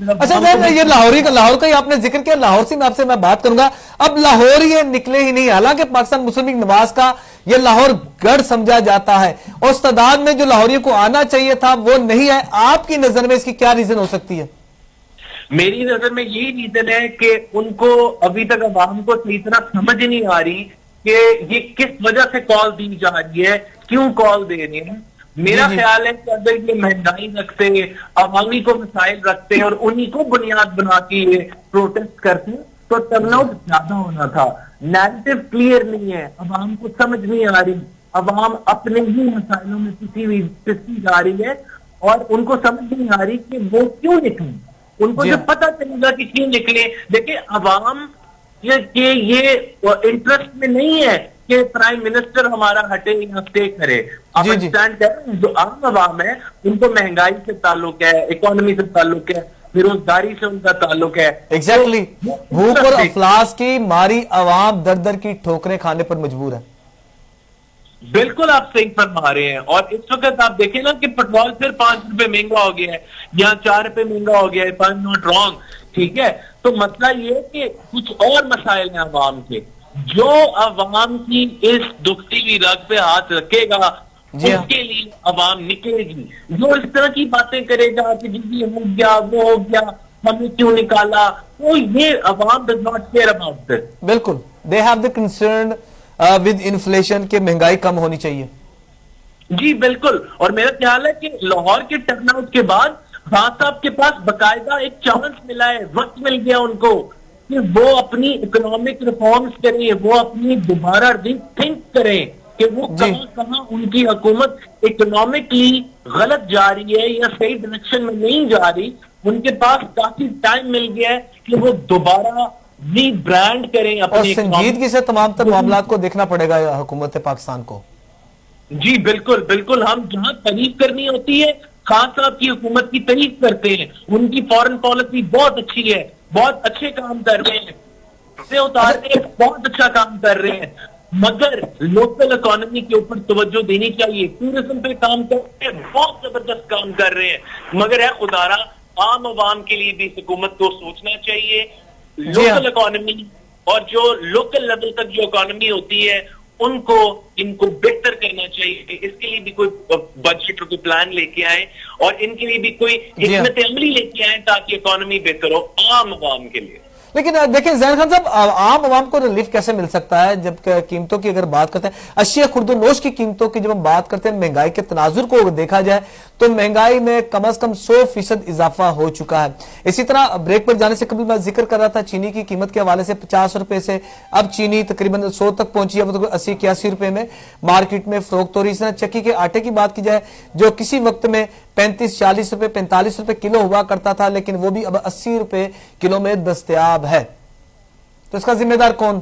اچھا زین، یہ لاہور کا ہی آپ نے ذکر کیا، لاہور سے میں بات کروں گا. اب لاہور یہ نکلے ہی نہیں، حالانکہ پاکستان مسلم لیگ نواز کا یہ لاہور گڑھ سمجھا جاتا ہے، اور اس تعداد میں جو لاہوریوں کو آنا چاہیے تھا وہ نہیں ہے. آپ کی نظر میں اس کی کیا ریزن ہو سکتی ہے؟ میری نظر میں یہی ریزن ہے کہ ان کو ابھی تک عوام کو صحیح طرح سمجھ نہیں آ رہی کہ یہ کس وجہ سے کال دی جا رہی ہے، کیوں کال دے رہی ہے. میرا خیال ہے کہ اگر یہ مہنگائی رکھتے، عوامی کو مسائل رکھتے اور انہی کو بنیاد بنا کے یہ پروٹیسٹ کرتے تو ٹرن آؤٹ زیادہ ہونا تھا. نیریٹو کلیئر نہیں ہے، عوام کو سمجھ نہیں آ رہی، عوام اپنے ہی مسائلوں میں پسی جا رہی ہے اور ان کو سمجھ نہیں آ رہی کہ وہ کیوں نکلیں. ان کو جب پتہ چلے گا کہ کیوں نکلے. دیکھیں عوام یہ انٹرسٹ میں نہیں ہے کہ پرائم منسٹر ہمارا ہٹے یا اسٹے کرے. آپ انڈرسٹینڈ کریں، جو عام عوام ہے ان کو مہنگائی سے تعلق ہے، اکانومی سے تعلق ہے، بےروزگاری سے ان کا تعلق ہے. ایگزیکٹلی بھوک اور افلاس کی ماری عوام در در کی ٹھوکریں کھانے پر مجبور ہے. بالکل آپ صحیح فرما رہے ہیں. اور اس وقت آپ دیکھیں نا کہ پیٹرول پھر 5 روپے مہنگا ہو گیا ہے، یہاں 4 روپے مہنگا ہو گیا ہے. if I'm not wrong، ٹھیک ہے. تو مسئلہ یہ ہے کہ کچھ اور مسائل ہیں عوام کے، جو عوام کی اس دکھتی ہوئی رگ پہ ہاتھ رکھے گا اس کے لیے عوام نکلے گی. جو اس طرح کی باتیں کرے گا کہ جی ہو گیا وہ ہو گیا ہمیں کیوں نکالا، وہ یہ عوام does not care about this. بالکل they have the concern with inflation کہ مہنگائی کم ہونی چاہیے. جی بالکل. اور میرا خیال ہے کہ لاہور کے ٹرن آؤٹ کے بعد خان صاحب کے پاس باقاعدہ ایک چانس ملا ہے، وقت مل گیا ان کو کہ وہ اپنی اکنامک ریفارمز کریں، وہ اپنی دوبارہ ری تھنک کریں کہ وہ کہاں ان کی حکومت اکنامکلی غلط جا رہی ہے یا صحیح ڈائریکشن میں نہیں جا رہی. ان کے پاس کافی ٹائم مل گیا ہے کہ وہ دوبارہ ری برانڈ کریں اور سنجیدگی سے تمام تر معاملات کو دیکھنا پڑے گا حکومت پاکستان کو. جی بالکل بالکل. ہم جہاں تعریف کرنی ہوتی ہے خان صاحب کی حکومت کی تعریف کرتے ہیں، ان کی فارن پالیسی بہت اچھی ہے، بہت اچھے کام کر رہے ہیں، اسے اتارتے بہت اچھا کام کر رہے ہیں. مگر لوکل اکانومی کے اوپر توجہ دینی چاہیے. ٹورزم پہ کام کر رہے ہیں، بہت زبردست کام کر رہے ہیں. مگر ہے خدارا عام عوام کے لیے بھی حکومت کو سوچنا چاہیے. لوکل اکانومی اور جو لوکل لیول تک جو اکانومی ہوتی ہے ان کو بہتر کرنا چاہیے. اس کے لیے بھی کوئی بجٹ کوئی پلان لے کے آئیں اور ان کے لیے بھی کوئی حکمت عملی لے کے آئیں تاکہ اکانومی بہتر ہو عام عوام کے لیے. لیکن دیکھیں زین خان صاحب، عام عوام کو ریلیف کیسے مل سکتا ہے جب قیمتوں کی اگر بات کرتے ہیں، اشیاء خرد و نوش کی قیمتوں کی جب ہم بات کرتے ہیں، مہنگائی کے تناظر کو دیکھا جائے تو مہنگائی میں کم از کم 100% اضافہ ہو چکا ہے. اسی طرح بریک پر جانے سے قبل میں ذکر کر رہا تھا چینی کی قیمت کے حوالے سے 50 روپے سے اب چینی تقریباً 100 تک پہنچی ہے، وہ 80-81 روپے میں مارکیٹ میں فروخت ہو رہی. اس طرح چکی کے آٹے کی بات کی جائے جو کسی وقت میں 35-40 روپے 45 روپے کلو ہوا کرتا تھا، لیکن وہ بھی اب 80 روپے کلو میں دستیاب ہے. تو اس کا ذمہ دار کون؟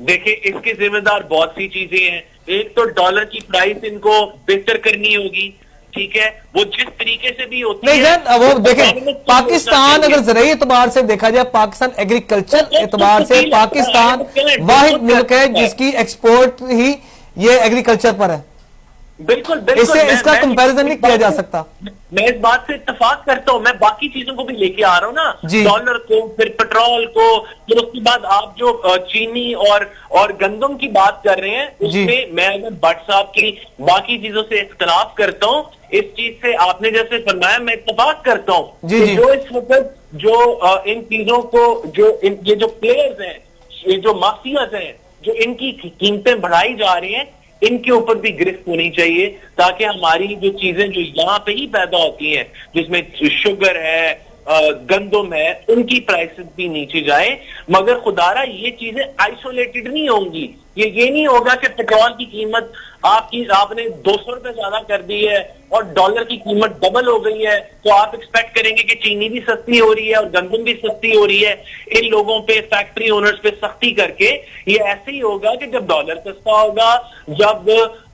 دیکھیں اس کے ذمہ دار بہت سی چیزیں ہیں. ایک تو ڈالر کی پرائس ان کو بہتر کرنی ہوگی، ٹھیک ہے، وہ جس طریقے سے بھی ہوتی ہے. وہ دیکھیں پاکستان اگر زرعی اعتبار سے دیکھا جائے، پاکستان ایگریکلچر اعتبار سے پاکستان واحد ملک ہے جس کی ایکسپورٹ ہی یہ ایگریکلچر پر ہے. بالکل اس کا کمپیریزن نہیں کیا جا سکتا. میں اس بات سے اتفاق کرتا ہوں. میں باقی چیزوں کو بھی لے کے آ رہا ہوں نا، ڈالر کو، پھر پیٹرول کو، پھر اس کے بعد آپ جو چینی اور گندم کی بات کر رہے ہیں اس میں میں اگر بٹ صاحب کی باقی چیزوں سے اختلاف کرتا ہوں. اس چیز سے آپ نے جیسے فرمایا میں اتفاق کرتا ہوں کہ جو اس وقت جو ان چیزوں کو یہ جو پلیئرز ہیں، یہ جو مافیاز ہیں، جو ان کی قیمتیں بڑھائی جا رہی ہیں، ان کے اوپر بھی گرفت ہونی چاہیے تاکہ ہماری جو چیزیں جو یہاں پہ ہی پیدا ہوتی ہیں جس میں شوگر ہے، گندم ہے، ان کی پرائسز بھی نیچے جائیں. مگر خدارا یہ چیزیں آئسولیٹڈ نہیں ہوں گی. یہ نہیں ہوگا کہ پیٹرول کی قیمت آپ نے 200 روپے زیادہ کر دی ہے اور ڈالر کی قیمت ڈبل ہو گئی ہے تو آپ ایکسپیکٹ کریں گے کہ چینی بھی سستی ہو رہی ہے اور گندم بھی سستی ہو رہی ہے. ان لوگوں پہ، فیکٹری اونرز پہ سختی کر کے یہ ایسے ہی ہوگا کہ جب ڈالر سستا ہوگا، جب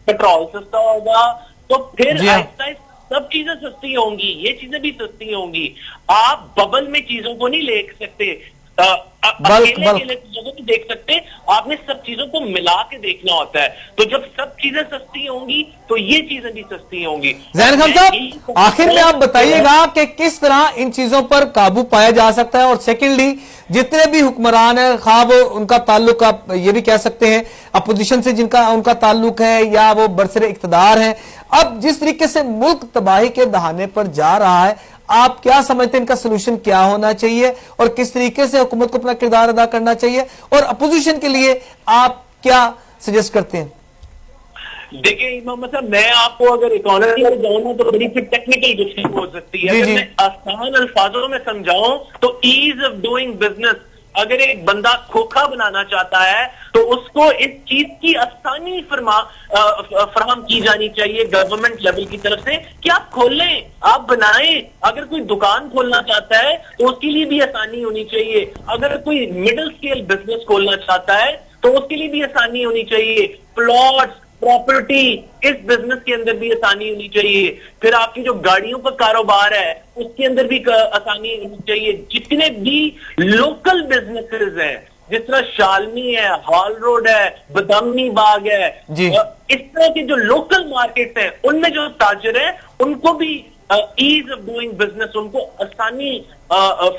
پیٹرول سستا ہوگا تو پھر آہستہ سب چیزیں سستی ہوں گی، یہ چیزیں بھی سستی ہوں گی. آپ ببل میں چیزوں کو نہیں لے سکتے. اکیلے اکیلے چیزوں کو دیکھ سکتے, آپ نے سب چیزوں کو ملا کے دیکھنا ہوتا ہے. تو جب سب چیزیں سستی ہوں گی تو یہ چیزیں بھی سستی ہوں گی. ظاہر خان صاحب, آخر میں آپ بتائیے گا کہ کس طرح ان چیزوں پر قابو پایا جا سکتا ہے, اور سیکنڈلی جتنے بھی حکمران ہیں, خواہ وہ ان کا تعلق آپ یہ بھی کہہ سکتے ہیں اپوزیشن سے جن کا ان کا تعلق ہے یا وہ برسر اقتدار ہیں, اب جس طریقے سے ملک تباہی کے دہانے پر جا رہا ہے, آپ کیا سمجھتے ہیں ان کا سلوشن کیا ہونا چاہیے اور کس طریقے سے حکومت کو اپنا کردار ادا کرنا چاہیے, اور اپوزیشن کے لیے آپ کیا سجیسٹ کرتے ہیں؟ دیکھیں امام صاحب, میں آپ کو اگر اکانومی پر جاؤں نا تو بڑی سی ٹیکنیکل گفتگو ہو سکتی ہے. اگر میں آسان الفاظوں میں سمجھاؤں تو ایز آف ڈوئنگ بزنس, اگر ایک بندہ کھوکھا بنانا چاہتا ہے تو اس کو اس چیز کی آسانی فراہم کی جانی چاہیے گورنمنٹ لیول کی طرف سے کہ آپ کھولیں, آپ بنائیں. اگر کوئی دکان کھولنا چاہتا ہے تو اس کے لیے بھی آسانی ہونی چاہیے. اگر کوئی مڈل سکیل بزنس کھولنا چاہتا ہے تو اس کے لیے بھی آسانی ہونی چاہیے. پلاٹس, پراپرٹی, اس بزنس کے اندر بھی آسانی ہونی چاہیے. پھر آپ کی جو گاڑیوں کا کاروبار ہے اس کے اندر بھی آسانی ہونی چاہیے. جتنے بھی لوکل بزنسز ہیں, جس طرح شالمی ہے, ہال روڈ ہے, بدامنی باغ ہے, اس طرح کے جو لوکل مارکیٹس ہیں ان میں جو تاجر ہیں ان کو بھی ایز آف ڈوئنگ بزنس, ان کو آسانی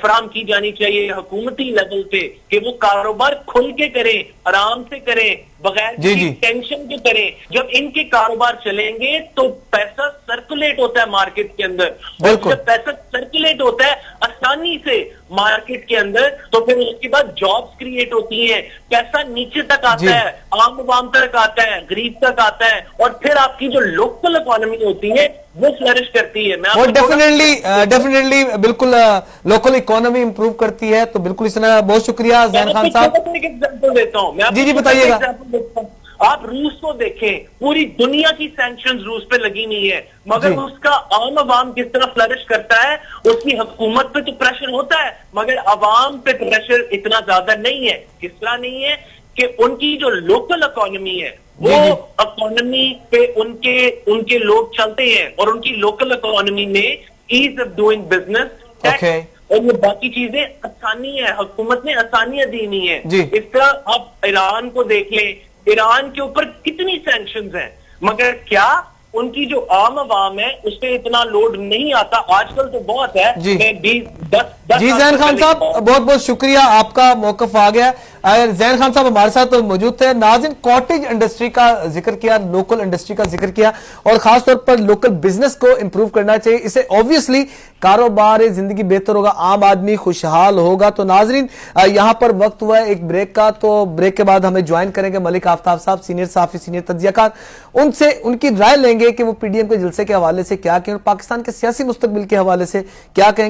فراہم کی جانی چاہیے حکومتی لیول پہ کہ وہ کاروبار کھل کے کریں, آرام سے کریں, بغیر ٹینشن کے کریں. جب ان کے کاروبار چلیں گے تو پیسہ سرکولیٹ ہوتا ہے مارکیٹ کے اندر, اور جب پیسہ سرکولیٹ ہوتا ہے آسانی سے مارکیٹ کے اندر تو پھر اس کے بعد جابز کریٹ ہوتی ہیں, پیسہ نیچے تک آتا ہے, عام عوام تک آتا ہے, غریب تک آتا ہے, اور پھر آپ کی جو لوکل اکانومی ہوتی ہے وہ فلرش کرتی ہے. وہ ڈیفینیٹلی بالکل لوکل اکانومی امپروو کرتی ہے. تو بالکل اس طرح بہت شکریہ ظاہر خان صاحب. ایک ایگزامپل دیتا ہوں میں, جی بتائیے گا. آپ روس کو دیکھیں, پوری دنیا کی سینکشنز روس پہ لگی ہوئی ہے, مگر اس کا عام عوام کس طرح فلرش کرتا ہے. اس کی حکومت پہ تو پریشر ہوتا ہے مگر عوام پہ پریشر اتنا زیادہ نہیں ہے. کس طرح نہیں ہے کہ ان کی جو لوکل اکانومی ہے وہ اکانومی پہ ان کے لوگ چلتے ہیں, اور ان کی لوکل اکانومی میں ایز آف ڈوئنگ بزنس اور یہ باقی چیزیں آسانی ہے, حکومت نے آسانیاں دی ہوئی ہیں. اس طرح آپ ایران کو دیکھ لیں, ایران کے اوپر کتنی سینکشنز ہیں مگر کیا ان کی جو عام عوام ہے اس پہ اتنا لوڈ نہیں آتا. آج کل تو بہت ہے. جی زین خان صاحب بہت بہت شکریہ, آپ کا موقف آ گیا. زین خان صاحب ہمارے ساتھ موجود تھے. ناظرین, کاٹیج انڈسٹری کا ذکر کیا, لوکل انڈسٹری کا ذکر کیا, اور خاص طور پر لوکل بزنس کو امپروو کرنا چاہیے. اسے اوبویسلی کاروبار زندگی بہتر ہوگا, عام آدمی خوشحال ہوگا. تو ناظرین, یہاں پر وقت ہوا ہے ایک بریک کا, تو بریک کے بعد ہمیں جوائن کریں گے ملک آفتاب صاحب, سینئر صحافی, سینئر تجزیہ کار. ان سے ان کی رائے لیں گے کہ وہ پی ڈی ایم کے جلسے کے حوالے سے کیا کہیں اور پاکستان کے سیاسی مستقبل کے حوالے سے کیا کہیں.